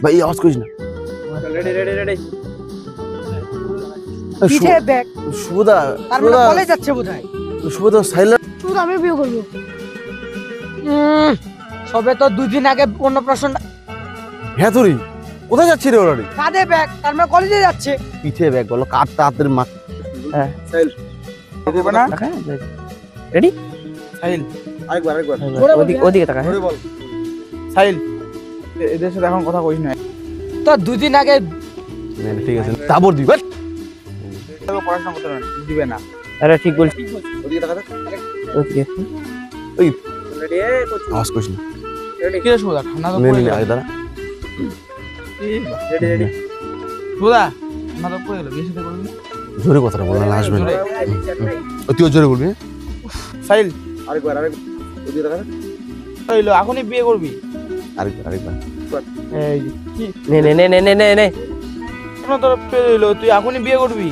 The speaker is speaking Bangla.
ভাই আওয়াজ করিস না। রেডি রেডি রেডি পিঠে ব্যাগ শুভদা তার মানে কলেজ যাচ্ছে বোধহয়। শুভদা সাইলেন্ট। শুধু আমি বিয়ে করবো। সবে তো 2 দিন আগে অন্নপ্রাশন। হ্যাঁ তোরি কোথায় যাচ্ছি রে অলরেডি? কাঁধে ব্যাগ তার মানে কলেজে যাচ্ছে। পিঠে ব্যাগ বলো কাটটা হাতের মা। হ্যাঁ সাইল হবে না রেডি সাহিল আরেকবার ওদিকে তাকা। জোরে বল সাহিল এদের সাথে এখন কথা কইস না তো 2 দিন আগে না, ঠিক আছে তারপর দিই বাট তবে পড়াশোনা করতে দিবে না আরে ঠিক বলছি। ওদিকে তাকা ওদিকে রেডি কোচ আওয়াজ করিস না। রেডি কি রে সুদা ঠান্ডা তো নে পড়ে নে গেল আগে দাঁড়া। রেডি রেডি সুদা ঠান্ডা তো পড়ে গেল বিয়ে সাথে করবি জোরে কথাটা বল না আসবে না। জোরে। তুইও জোরে বলবি। সাহিল আরেকবার ওদিকে তাকা হইলো এখনই বিয়ে করবি আরেকবার এই নে নে নে নে নে নে কেন তোর পেয়ে হইলো তুই এখনই বিয়ে করবি